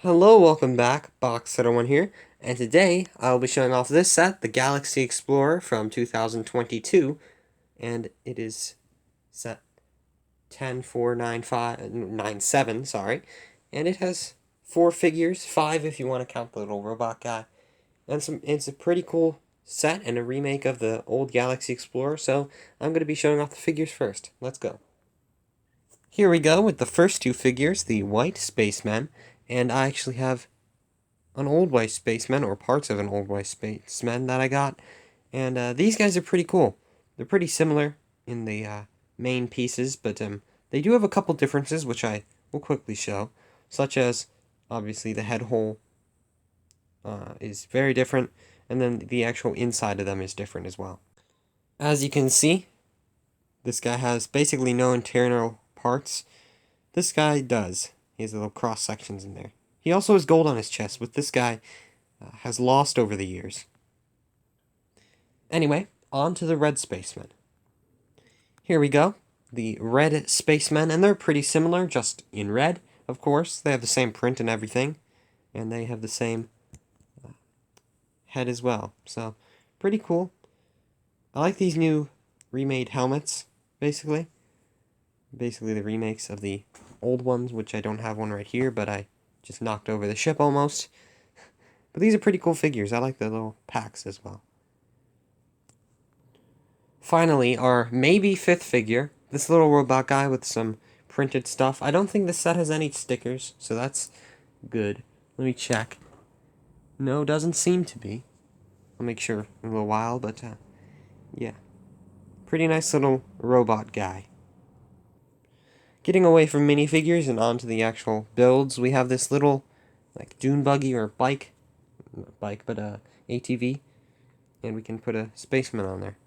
Hello, welcome back, Box01 here, and today I'll be showing off this set, the Galaxy Explorer from 2022, and it is set 104997, sorry, and it has 4 figures, 5 if you want to count the little robot guy, and it's a pretty cool set and a remake of the old Galaxy Explorer, so I'm going to be showing off the figures first. Let's go. Here we go with the first 2 figures, the White Spaceman, and I actually have an old white spaceman, or parts of an old white spaceman that I got. And these guys are pretty cool. They're pretty similar in the main pieces, but they do have a couple differences, which I will quickly show, such as, obviously, the head hole is very different, and then the actual inside of them is different as well. As you can see, this guy has basically no internal parts. This guy does. He has little cross sections in there. He also has gold on his chest, which this guy has lost over the years. Anyway, on to the red spacemen. Here we go. The red spacemen, and they're pretty similar, just in red, of course. They have the same print and everything, and they have the same head as well. So, pretty cool. I like these new remade helmets, basically. Basically the remakes of the old ones, which I don't have one right here, but I just knocked over the ship almost. But these are pretty cool figures. I like the little packs as well. Finally, our maybe 5th figure. This little robot guy with some printed stuff. I don't think this set has any stickers, so that's good. Let me check. No, doesn't seem to be. I'll make sure in a little while, but yeah. Pretty nice little robot guy. Getting away from minifigures and onto the actual builds, we have this little, like, dune buggy or bike. Not bike, but ATV. And we can put a spaceman on there.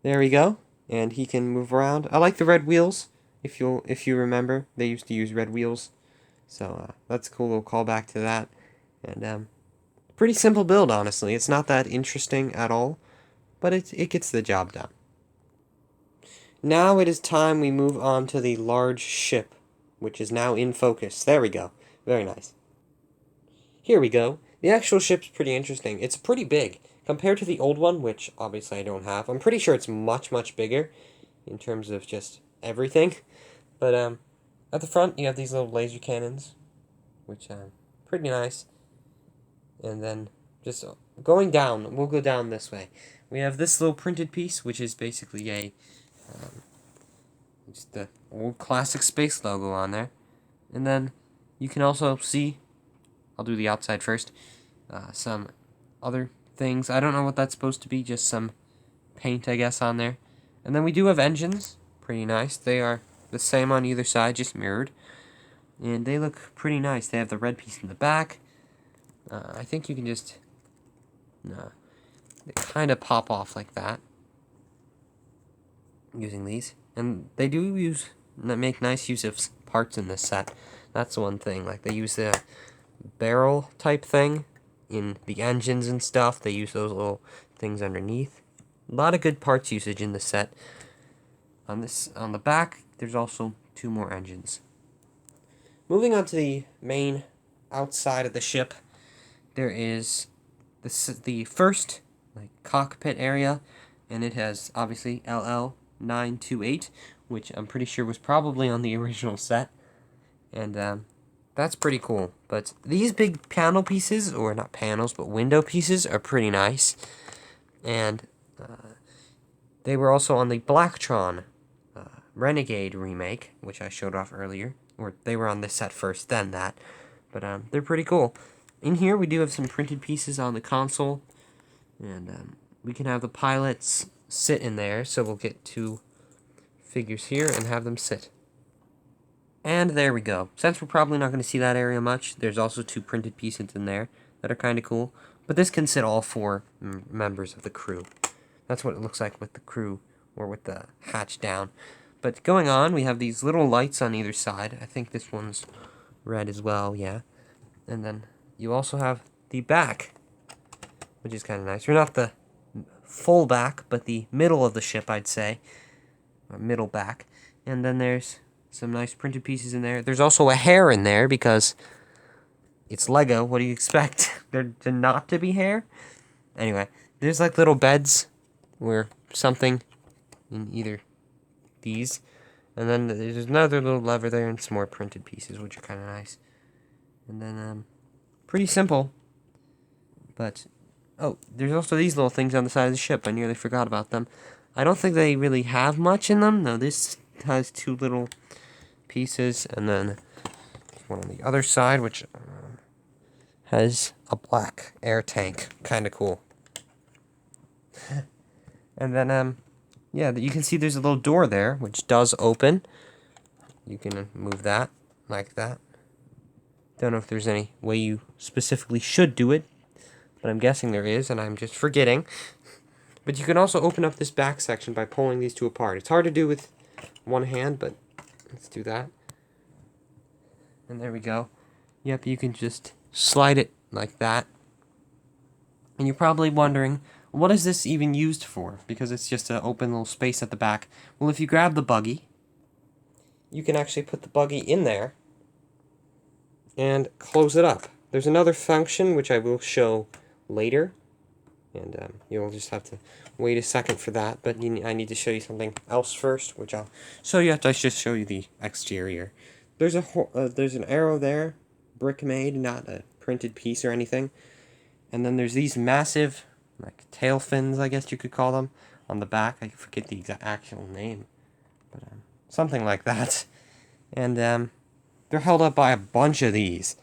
There we go. And he can move around. I like the red wheels. If you remember, they used to use red wheels. So that's a cool little callback to that. And pretty simple build, honestly. It's not that interesting at all, but it gets the job done. Now it is time we move on to the large ship, which is now in focus. There we go. Very nice. Here we go. The actual ship's pretty interesting. It's pretty big. Compared to the old one, which obviously I don't have, I'm pretty sure it's much, much bigger in terms of just everything. But at the front, you have these little laser cannons, which pretty nice. And then just going down, we'll go down this way. We have this little printed piece, which is basically a just the old classic space logo on there. And then you can also see, I'll do the outside first, some other things. I don't know what that's supposed to be, just some paint, I guess, on there. And then we do have engines, pretty nice. They are the same on either side, just mirrored. And they look pretty nice. They have the red piece in the back. I think you can just, they kind of pop off like that, using these. And they do make nice use of parts in this set. That's one thing. Like, they use the barrel type thing in the engines and stuff. They use those little things underneath. A lot of good parts usage in the set. On the back, there's also 2 more engines. Moving on to the main outside of the ship, there is the first cockpit area, and it has obviously LL928, which I'm pretty sure was probably on the original set, and that's pretty cool. But these big panel pieces, or not panels, but window pieces, are pretty nice. And they were also on the Blacktron Renegade remake, which I showed off earlier. Or they were on this set first, then that. But they're pretty cool. In here, we do have some printed pieces on the console. And we can have the pilots sit in there. So we'll get 2 figures here and have them sit. And there we go. Since we're probably not going to see that area much, there's also 2 printed pieces in there that are kind of cool. But this can sit all 4 members of the crew. That's what it looks like with the crew, or with the hatch down. But going on, we have these little lights on either side. I think this one's red as well, yeah. And then you also have the back, which is kind of nice. Or not the full back, but the middle of the ship, I'd say. Or middle back. And then there's some nice printed pieces in there. There's also a hair in there because It's Lego. What do you expect? There to not to be hair? Anyway, there's like little beds where something in either these. And then there's another little lever there and some more printed pieces, which are kind of nice. And then, pretty simple. But, oh, there's also these little things on the side of the ship. I nearly forgot about them. I don't think they really have much in them. No, this has two little pieces. And then one on the other side, which has a black air tank. Kind of cool. And then, yeah, you can see there's a little door there, which does open. You can move that, like that. Don't know if there's any way you specifically should do it, but I'm guessing there is, and I'm just forgetting. But you can also open up this back section by pulling these two apart. It's hard to do with one hand, but let's do that. And there we go. Yep, you can just slide it like that. And you're probably wondering, what is this even used for? Because it's just an open little space at the back. Well, if you grab the buggy, you can actually put the buggy in there and close it up. There's another function, which I will show later. And you'll just have to wait a second for that. But I need to show you something else first, which I'll show you after I just show you the exterior. There's an arrow there, brick made, not a printed piece or anything. And then there's these massive, like, tail fins, I guess you could call them, on the back. I forget the exact actual name, but something like that. And they're held up by a bunch of these,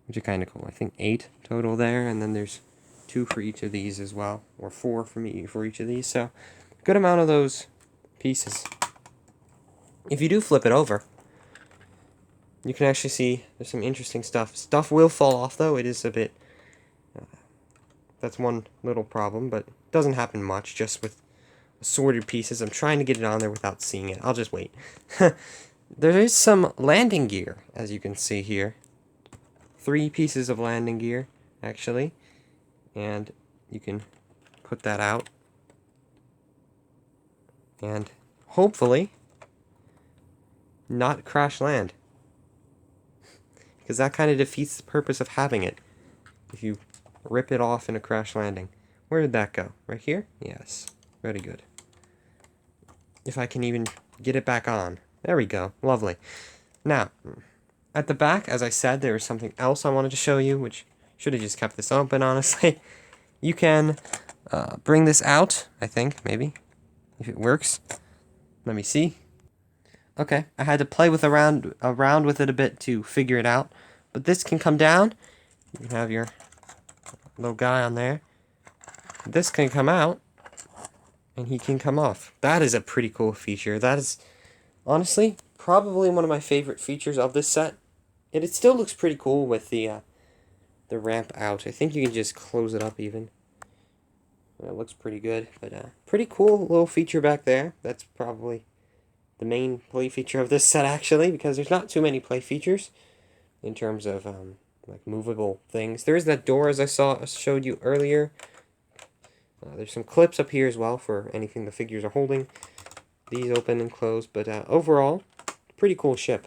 which are kind of cool. I think 8 total there, and then there's 2 for each of these as well, or 4 for each of these. So, good amount of those pieces. If you do flip it over, you can actually see there's some interesting stuff. Stuff will fall off, though. It is a bit... that's one little problem, but it doesn't happen much, just with assorted pieces. I'm trying to get it on there without seeing it. I'll just wait. There is some landing gear, as you can see here. 3 pieces of landing gear, actually. And you can put that out. And hopefully not crash land. Because that kind of defeats the purpose of having it. If you rip it off in a crash landing. Where did that go? Right here? Yes. Very good. If I can even get it back on. There we go. Lovely. Now, at the back, as I said, there is something else I wanted to show you, which should have just kept this open, honestly. You can bring this out, I think, maybe, if it works. Let me see. Okay, I had to play with around with it a bit to figure it out. But this can come down. You can have your little guy on there. This can come out, and he can come off. That is a pretty cool feature. That is, honestly, probably one of my favorite features of this set. And it still looks pretty cool with the ramp out. I think you can just close it up even. It looks pretty good, but pretty cool little feature back there. That's probably the main play feature of this set, actually, because there's not too many play features in terms of like movable things. There is that door, as I showed you earlier. There's some clips up here as well for anything the figures are holding. These open and close, but overall, pretty cool ship.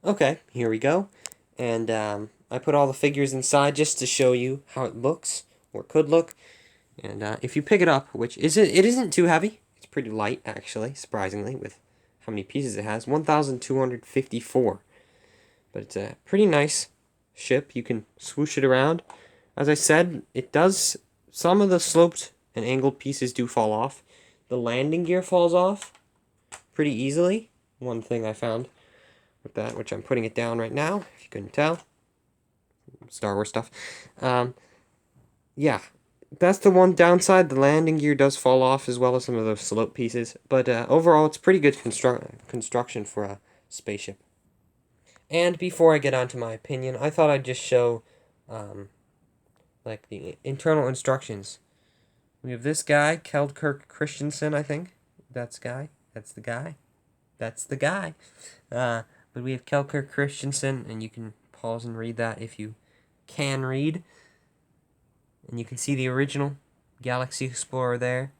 Okay, here we go. And I put all the figures inside just to show you how it looks, or could look. And if you pick it up, which it isn't too heavy. It's pretty light, actually, surprisingly, with how many pieces it has. 1,254. But it's a pretty nice ship. You can swoosh it around. As I said, it does... some of the sloped and angled pieces do fall off. The landing gear falls off pretty easily. One thing I found with that, which I'm putting it down right now, if you couldn't tell. Star Wars stuff. Yeah, that's the one downside. The landing gear does fall off, as well as some of those slope pieces. But overall, it's pretty good construction for a spaceship. And before I get on to my opinion, I thought I'd just show like the internal instructions. We have this guy, Keldkirk Christensen, I think. That's the guy. That's the guy. But we have Keldkirk Christensen, and you can pause and read that if you can read. And you can see the original Galaxy Explorer there,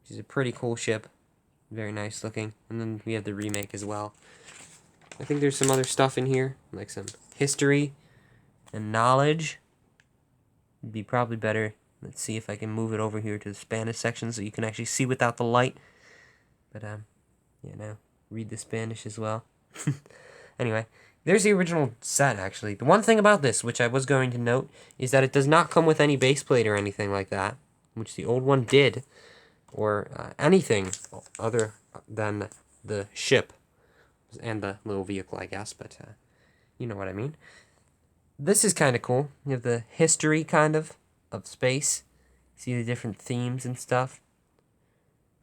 which is a pretty cool ship. Very nice looking. And then we have the remake as well. I think there's some other stuff in here, like some history and knowledge would be probably better. Let's see if I can move it over here to the Spanish section so you can actually see without the light. But, read the Spanish as well. Anyway, there's the original set, actually. The one thing about this, which I was going to note, is that it does not come with any base plate or anything like that, which the old one did, or anything other than the ship and the little vehicle, I guess, but you know what I mean. This is kind of cool. You have the history, kind of space. See the different themes and stuff.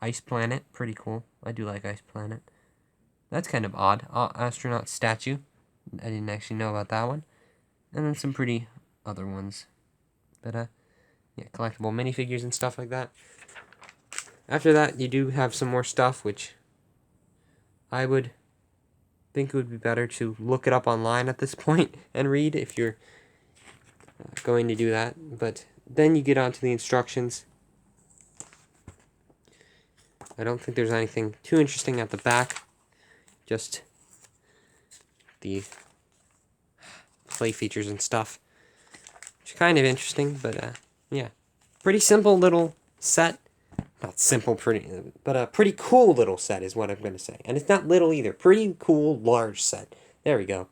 Ice Planet, pretty cool. I do like Ice Planet. That's kind of odd. Astronaut statue. I didn't actually know about that one. And then some pretty other ones. But, yeah, collectible minifigures and stuff like that. After that, you do have some more stuff, which I would think it would be better to look it up online at this point and read if you're going to do that. But then you get onto the instructions. I don't think there's anything too interesting at the back. Just the play features and stuff. Which is kind of interesting, but yeah. Pretty simple little set. Not simple, but a pretty cool little set is what I'm going to say. And it's not little either. Pretty cool, large set. There we go.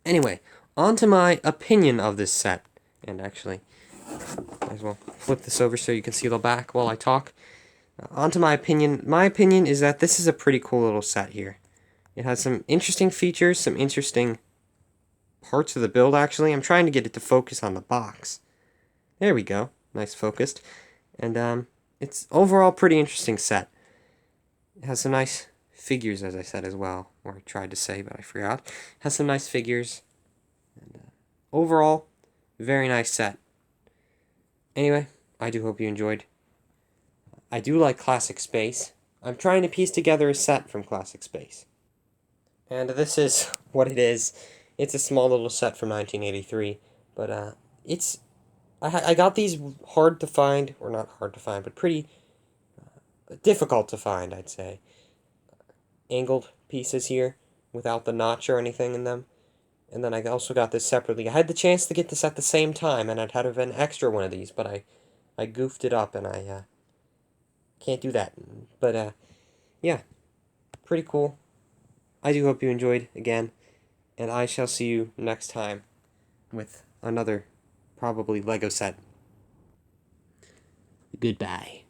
Anyway, on to my opinion of this set. And actually, might as well flip this over so you can see the back while I talk. On to my opinion. My opinion is that this is a pretty cool little set here. It has some interesting features, some interesting parts of the build, actually. I'm trying to get it to focus on the box. There we go. Nice focused. And it's overall pretty interesting set. It has some nice figures, as I said as well. Or I tried to say, but I forgot. It has some nice figures. And overall, very nice set. Anyway, I do hope you enjoyed. I do like Classic Space. I'm trying to piece together a set from Classic Space. And this is what it is. It's a small little set from 1983. But it's... I got these hard to find, or not hard to find, but pretty difficult to find, I'd say. Angled pieces here, without the notch or anything in them. And then I also got this separately. I had the chance to get this at the same time, and I'd had an extra one of these, but I goofed it up, and I can't do that. But, yeah, pretty cool. I do hope you enjoyed, again, and I shall see you next time with another probably Lego set. Goodbye.